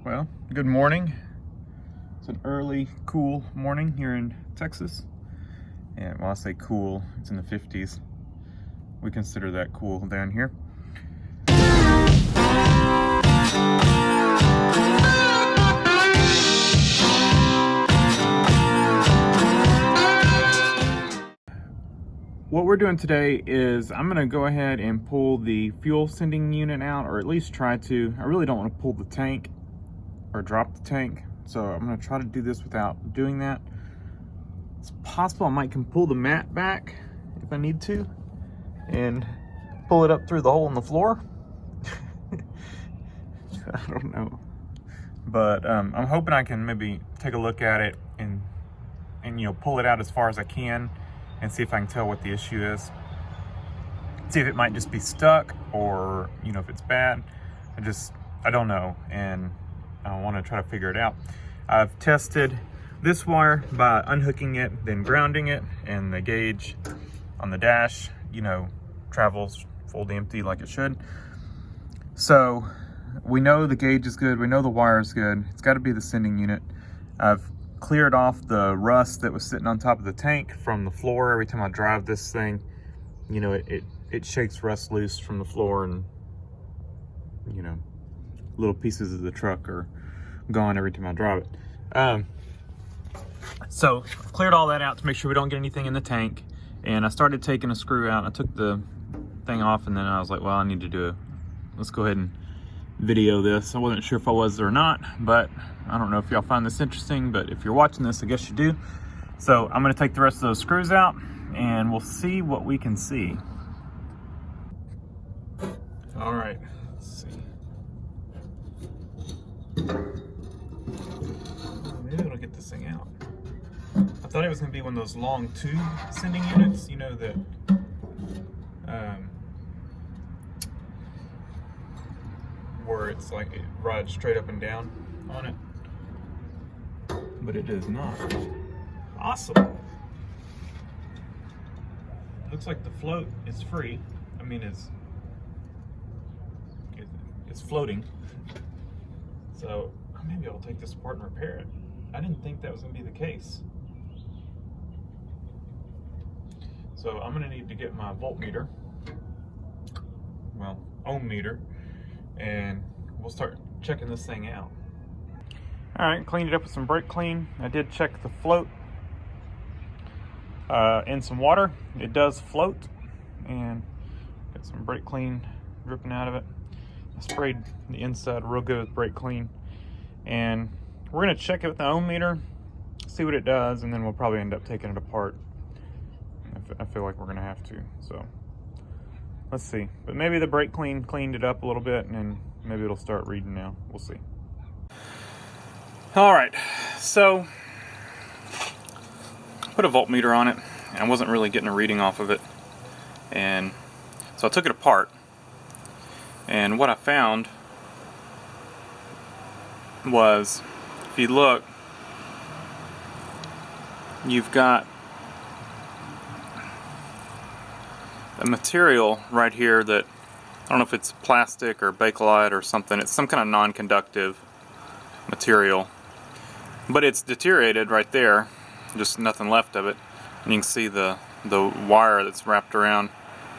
Well, good morning. It's an early, cool morning here in Texas. And when I say cool, it's in the 50s. We consider that cool down here. What we're doing today is I'm gonna go ahead and pull the fuel sending unit out, or at least try to. I really don't want to pull the tank or drop the tank, so I'm gonna try to do this without doing that. It's possible I might can pull the mat back if I need to and pull it up through the hole in the floor. I don't know, but I'm hoping I can maybe take a look at it and pull it out as far as I can and see if I can tell what the issue is. See if it might just be stuck, or if it's bad. I don't know, and I want to try to figure it out. I've tested this wire by unhooking it, then grounding it, and the gauge on the dash, travels full to empty like it should. So we know the gauge is good, we know the wire is good. It's got to be the sending unit. I've cleared off the rust that was sitting on top of the tank from the floor. Every time I drive this thing, it shakes rust loose from the floor, and little pieces of the truck are gone every time I drive it. So cleared all that out to make sure we don't get anything in the tank, and I started taking a screw out. I took the thing off, and then I was like, well, I need to let's go ahead and video this. I wasn't sure if I was or not, but I don't know if y'all find this interesting, but if you're watching this, I guess you do. So I'm going to take the rest of those screws out, and we'll see what we can see. All right, let's see. Maybe it'll get this thing out. I thought it was going to be one of those long tube sending units, that where it's like it rides straight up and down on it, but it does not. Awesome. Looks like the float is free. I mean, it's floating. So maybe I'll take this apart and repair it. I didn't think that was going to be the case. So I'm going to need to get my voltmeter, ohm meter, and we'll start checking this thing out. All right, cleaned it up with some brake clean. I did check the float in some water. It does float, and got some brake clean dripping out of it. I sprayed the inside real good with brake clean, and we're gonna check it with the ohm meter, see what it does, and then we'll probably end up taking it apart. I feel like we're gonna have to, so let's see. But maybe the brake clean cleaned it up a little bit, and then maybe it'll start reading now. We'll see. All right, so put a voltmeter on it, and I wasn't really getting a reading off of it, and so I took it apart, and what I found was, if you look, you've got a material right here that, I don't know if it's plastic or Bakelite or something. It's some kind of non-conductive material, but it's deteriorated right there, just nothing left of it. And you can see the wire that's wrapped around.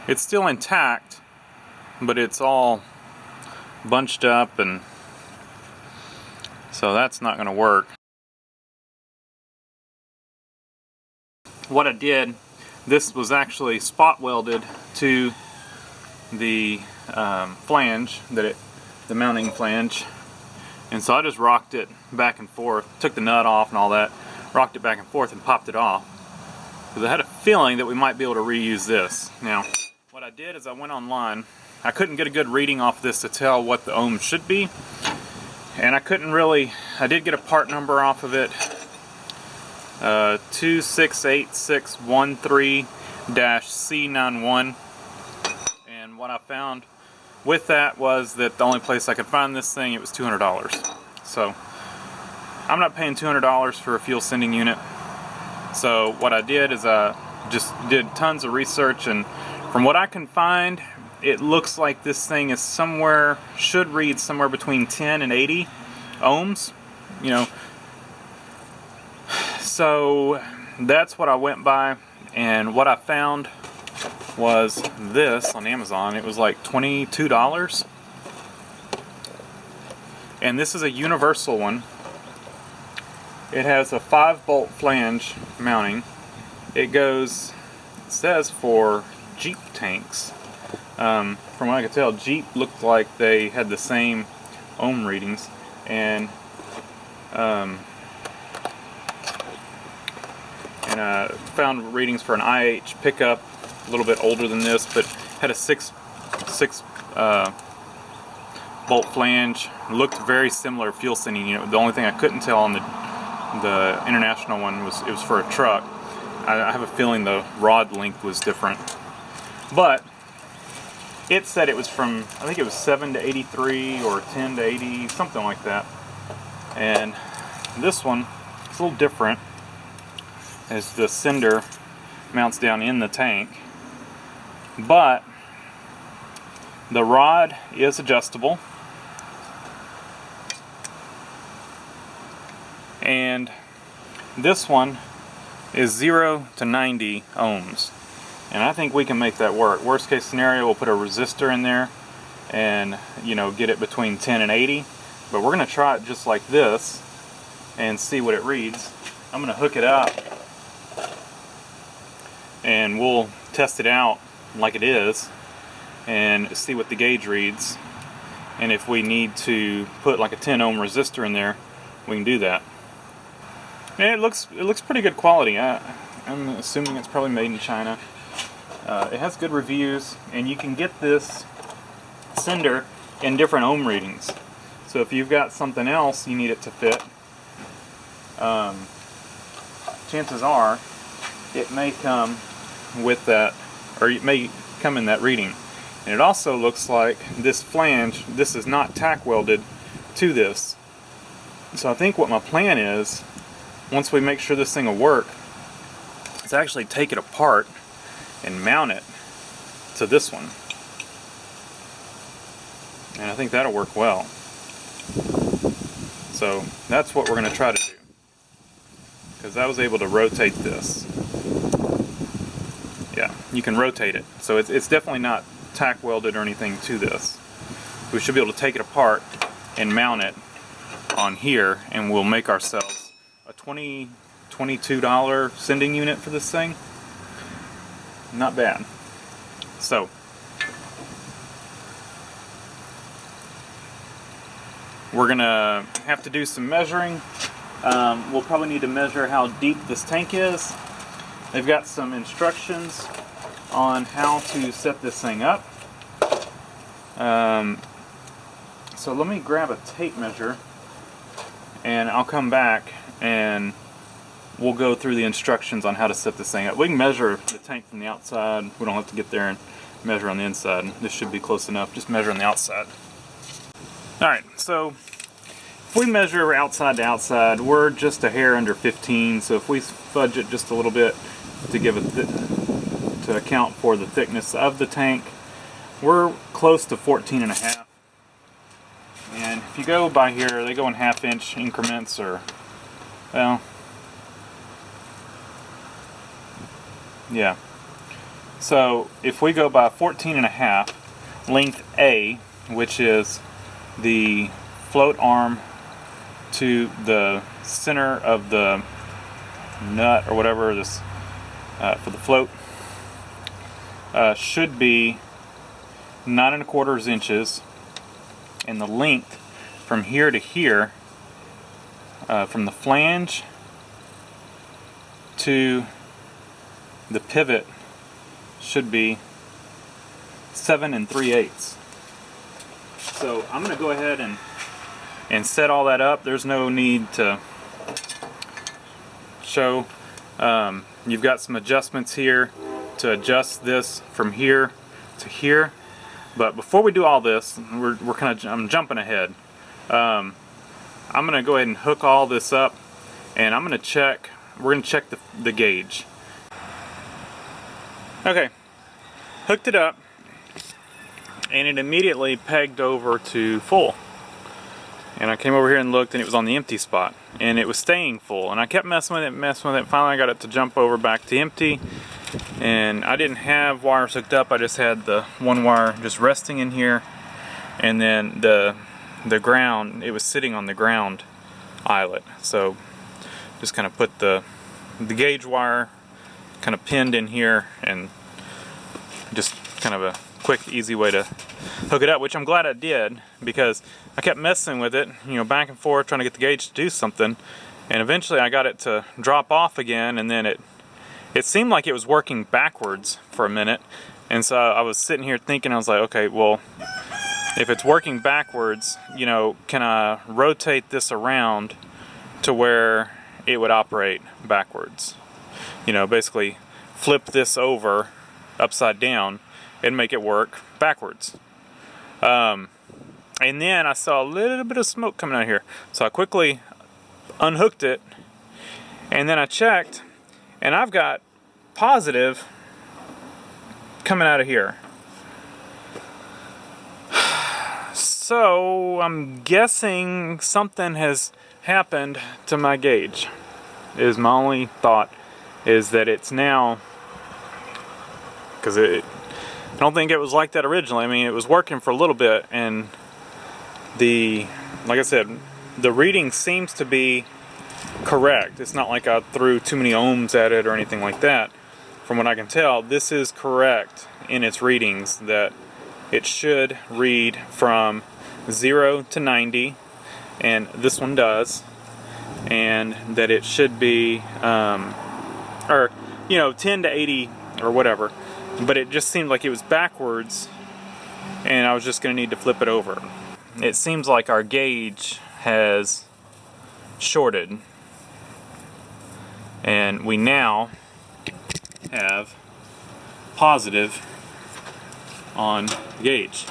It's still intact, but it's all bunched up, and so that's not going to work. What I did, this was actually spot welded to the flange, the mounting flange, and so I just rocked it back and forth, took the nut off and all that, rocked it back and forth and popped it off, because I had a feeling that we might be able to reuse this. Now, what I did is I went online. I couldn't get a good reading off this to tell what the ohms should be, and I did get a part number off of it, 268613-C91, and what I found with that was that the only place I could find this thing, it was $200. So I'm not paying $200 for a fuel sending unit. So what I did is I just did tons of research, and from what I can find, it looks like this thing is should read somewhere between 10 and 80 ohms, you know. So that's what I went by, and what I found was this on Amazon. It was like $22, and this is a universal one. It has a 5-bolt flange mounting. It says for Jeep tanks. From what I could tell, Jeep looked like they had the same ohm readings, and found readings for an IH pickup, a little bit older than this, but had a 6 bolt flange. Looked very similar fuel sending unit. The only thing I couldn't tell on the international one was it was for a truck. I have a feeling the rod length was different, but it said it was from, I think it was 7 to 83 or 10 to 80, something like that. And this one is a little different, as the sender mounts down in the tank, but the rod is adjustable, and this one is 0 to 90 ohms, and I think we can make that work. Worst case scenario, we'll put a resistor in there and, you know, get it between 10 and 80, but we're going to try it just like this and see what it reads. I'm going to hook it up and we'll test it out like it is and see what the gauge reads, and if we need to put like a 10 ohm resistor in there, we can do that. And it looks pretty good quality. I'm assuming it's probably made in China. It has good reviews, and you can get this sender in different ohm readings. So if you've got something else you need it to fit, chances are it may come with that, or it may come in that reading. And it also looks like this flange, this is not tack welded to this. So I think what my plan is, once we make sure this thing will work, is actually take it apart and mount it to this one. And I think that'll work well. So that's what we're going to try to do, because I was able to rotate this. Yeah, you can rotate it. So it's definitely not tack welded or anything to this. We should be able to take it apart and mount it on here, and we'll make ourselves a $22 sending unit for this thing. Not bad. So we're gonna have to do some measuring. We'll probably need to measure how deep this tank is. They've got some instructions on how to set this thing up. So let me grab a tape measure, and I'll come back and we'll go through the instructions on how to set this thing up. We can measure the tank from the outside. We don't have to get there and measure on the inside. This should be close enough. Just measure on the outside. Alright, so if we measure outside to outside, we're just a hair under 15. So if we fudge it just a little bit to give to account for the thickness of the tank, we're close to 14.5. And if you go by here, they go in 1/2 inch increments, or, well, yeah. So if we go by 14.5, length A, which is the float arm to the center of the nut or whatever this for the float, should be 9 1/4 inches, and the length from here to here, from the flange to the pivot, should be 7 3/8. So I'm going to go ahead and set all that up. There's no need to show. You've got some adjustments here to adjust this from here to here. But before we do all this, I'm jumping ahead. I'm going to go ahead and hook all this up, and we're going to check the gauge. Okay, hooked it up, and it immediately pegged over to full. and I came over here and looked, and it was on the empty spot, and it was staying full, and I kept messing with it. Finally I got it to jump over back to empty, and I didn't have wires hooked up. I just had the one wire just resting in here, and then the ground, it was sitting on the ground eyelet. So just kind of put the gauge wire kind of pinned in here, and just kind of a quick, easy way to hook it up, which I'm glad I did, because I kept messing with it, you know, back and forth, trying to get the gauge to do something, and eventually I got it to drop off again, and then it seemed like it was working backwards for a minute, and so I was sitting here thinking, I was like, okay, well, if it's working backwards, you know, can I rotate this around to where it would operate backwards? You know, basically flip this over upside down and make it work backwards. And then I saw a little bit of smoke coming out of here, so I quickly unhooked it, and then I checked, and I've got positive coming out of here. So I'm guessing something has happened to my gauge, is my only thought, is that it's now, because I don't think it was like that originally. I mean, it was working for a little bit, and like I said, the reading seems to be correct. It's not like I threw too many ohms at it or anything like that. From what I can tell, this is correct in its readings, that it should read from 0 to 90, and this one does, and that it should be, or, you know, 10 to 80 or whatever, but it just seemed like it was backwards, and I was just going to need to flip it over. It seems like our gauge has shorted, and we now have positive on the gauge.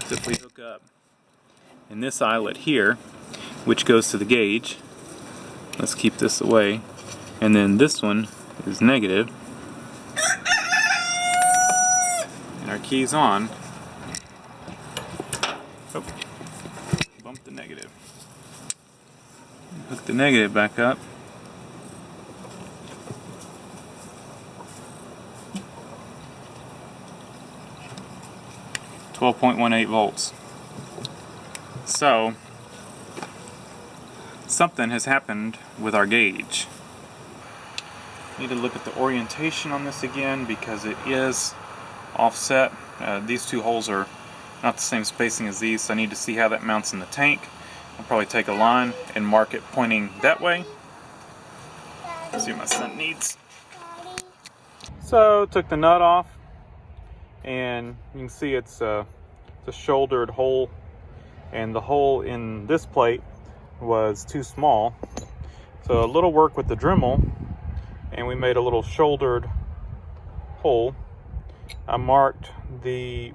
So if we hook up in this eyelet here, which goes to the gauge, let's keep this away, and then this one is negative, and our key's on. Oh, bump the negative. Hook the negative back up. .18 volts. So something has happened with our gauge. Need to look at the orientation on this again, because it is offset. These two holes are not the same spacing as these, so I need to see how that mounts in the tank. I'll probably take a line and mark it pointing that way. Let's see what my son needs. So took the nut off, and you can see it's a shouldered hole, and the hole in this plate was too small, so a little work with the Dremel, and we made a little shouldered hole. I marked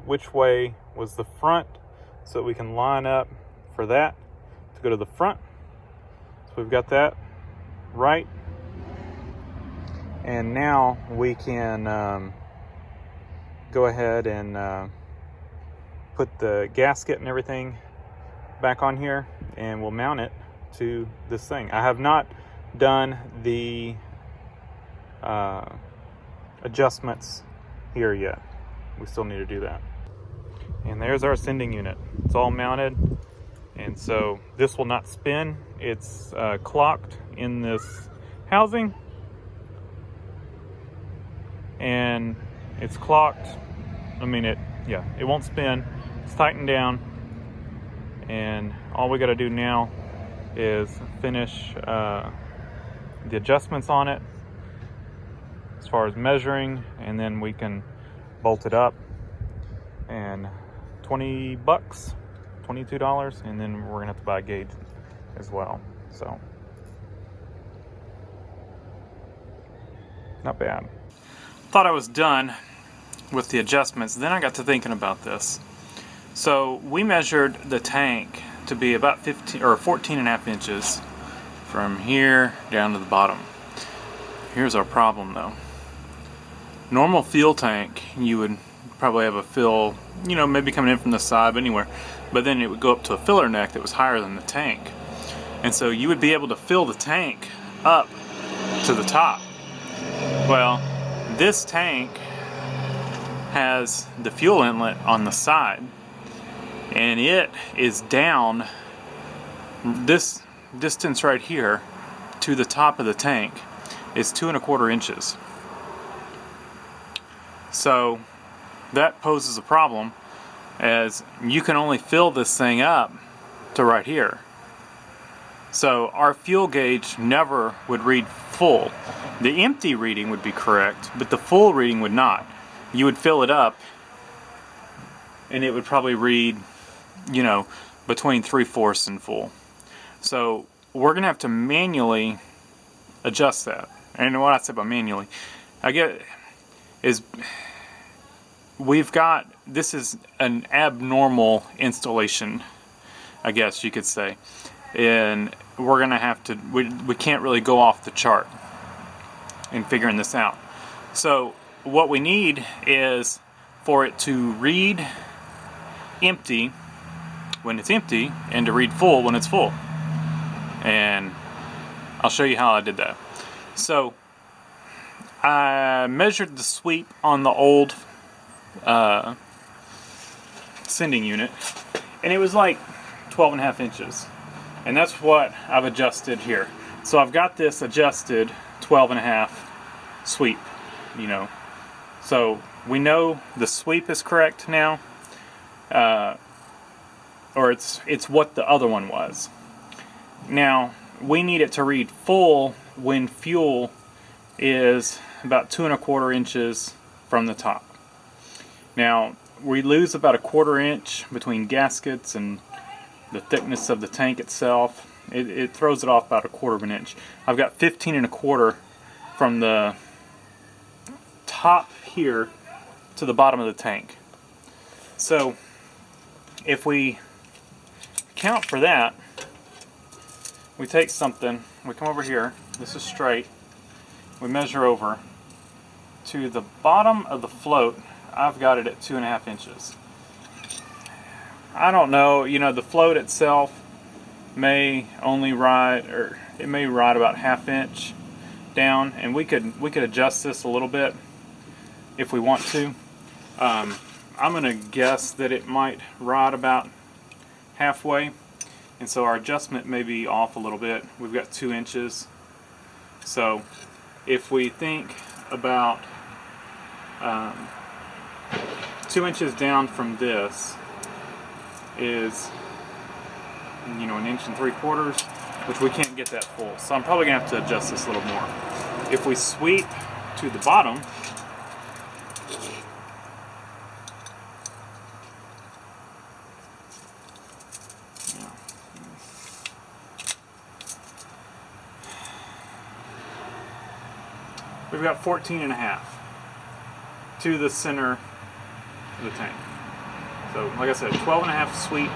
which way was the front, so we can line up for that to go to the front. So we've got that right, and now we can go ahead and put the gasket and everything back on here, and we'll mount it to this thing. I have not done the adjustments here yet. We still need to do that. And there's our sending unit. It's all mounted, and so this will not spin. It's clocked in this housing, and it's clocked. I mean, it won't spin. It's tightened down, and all we got to do now is finish the adjustments on it as far as measuring, and then we can bolt it up. And $20, $22, and then we're gonna have to buy a gauge as well. So not bad. Thought I was done with the adjustments. Then I got to thinking about this. So we measured the tank to be about 14 and a half inches from here down to the bottom. Here's our problem though. Normal fuel tank, you would probably have a fill, you know, maybe coming in from the side, but anywhere. But then it would go up to a filler neck that was higher than the tank. And so you would be able to fill the tank up to the top. Well, this tank has the fuel inlet on the side, and it is down this distance right here to the top of the tank is 2 1/4 inches. So that poses a problem, as you can only fill this thing up to right here. So our fuel gauge never would read full. The empty reading would be correct, but the full reading would not. You would fill it up and it would probably read, you know, between 3/4 and full. So we're gonna have to manually adjust that. And what I say by manually, I get is this is an abnormal installation, I guess you could say. And we're gonna have to, we can't really go off the chart in figuring this out. So what we need is for it to read empty when it's empty and to read full when it's full. And I'll show you how I did that. So I measured the sweep on the old sending unit, and it was like 12 1/2 inches. And that's what I've adjusted here. So I've got this adjusted 12 1/2 sweep, you know. So we know the sweep is correct now, or it's what the other one was. Now we need it to read full when fuel is about 2 1/4 inches from the top. Now we lose about 1/4 inch between gaskets and the thickness of the tank itself. It throws it off about 1/4 inch. I've got 15 1/4 from the top here to the bottom of the tank. So if we count for that, we take something, we come over here, this is straight, we measure over to the bottom of the float. I've got it at 2 1/2 inches. I don't know, you know, the float itself may only ride, or it may ride about 1/2 inch down, and we could adjust this a little bit if we want to. I'm gonna guess that it might ride about halfway, and so our adjustment may be off a little bit. We've got 2 inches, so if we think about 2 inches down from this is, you know, 1 3/4 inches, which we can't get that full. So I'm probably gonna have to adjust this a little more. If we sweep to the bottom, we've got 14 1/2 to the center of the tank. So, like I said, 12 1/2 sweep.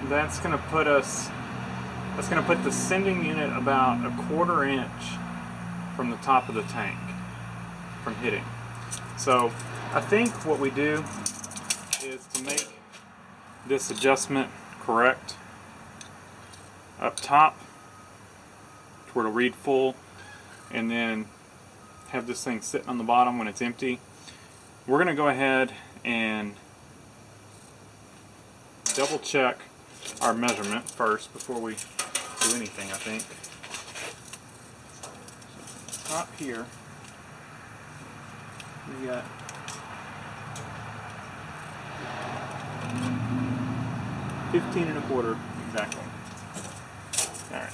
That's going to put us. That's going to put the sending unit about 1/4 inch from the top of the tank from hitting. So, I think what we do is to make this adjustment correct up top, to where it'll read full, and then have this thing sitting on the bottom when it's empty. We're going to go ahead and double check our measurement first before we do anything, I think. So top here, we got 15 1/4 exactly. Alright.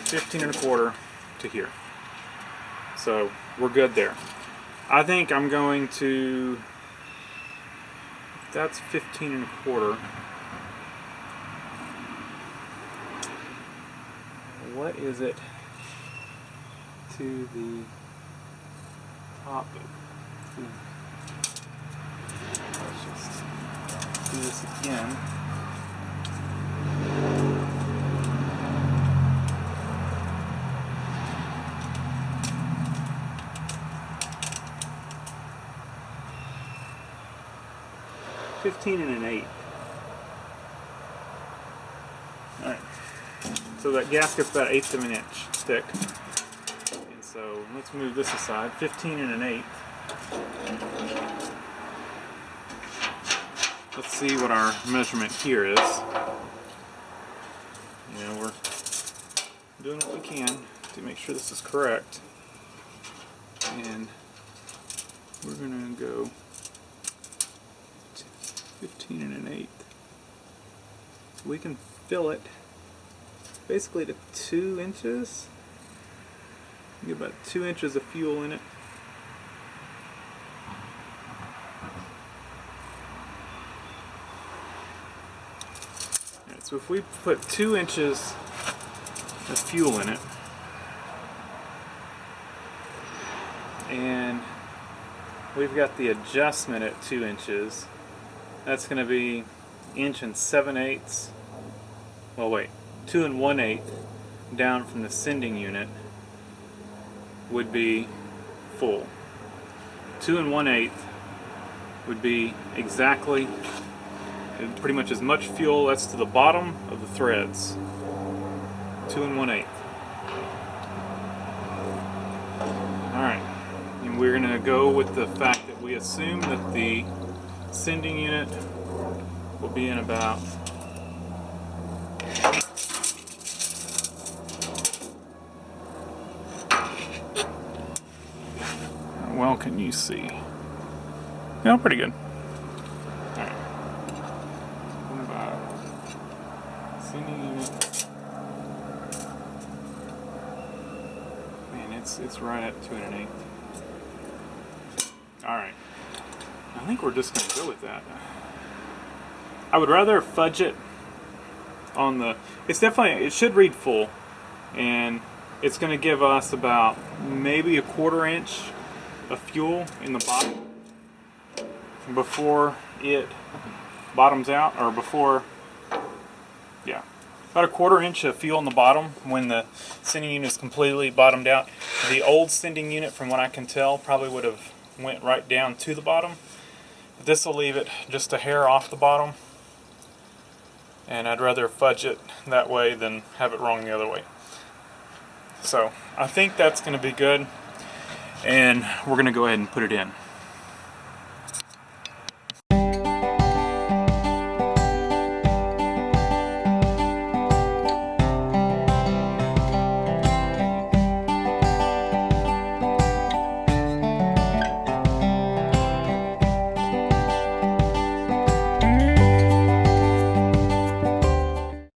15 1/4 to here. So we're good there. I think I'm going to, that's 15 1/4. What is it to the top of, let's just do this again. 15 1/8. Alright, so that gasket's about 1/8 of an inch thick. And so let's move this aside. 15 1/8. Let's see what our measurement here is. You know, we're doing what we can to make sure this is correct. And we're going to go 15 1/8. So we can fill it basically to 2 inches. Get about 2 inches of fuel in it. Alright, so if we put 2 inches of fuel in it, and we've got the adjustment at 2 inches, that's going to be 1 7/8. Well, wait, 2 1/8 down from the sending unit would be full. 2 1/8 would be exactly, pretty much as much fuel that's to the bottom of the threads. 2 1/8. Alright, and we're going to go with the fact that we assume that the sending unit will be in about how well can you see? Yeah, pretty good. Alright. Sending unit. Man, it's right at 2 1/8. Alright. I think we're just going to go with that. I would rather fudge it on the... It's definitely... It should read full. And it's going to give us about maybe a 1/4 inch of fuel in the bottom before it bottoms out, or before... Yeah. About a 1/4 inch of fuel in the bottom when the sending unit is completely bottomed out. The old sending unit, from what I can tell, probably would have went right down to the bottom. This will leave it just a hair off the bottom, and I'd rather fudge it that way than have it wrong the other way. So I think that's going to be good, and we're going to go ahead and put it in.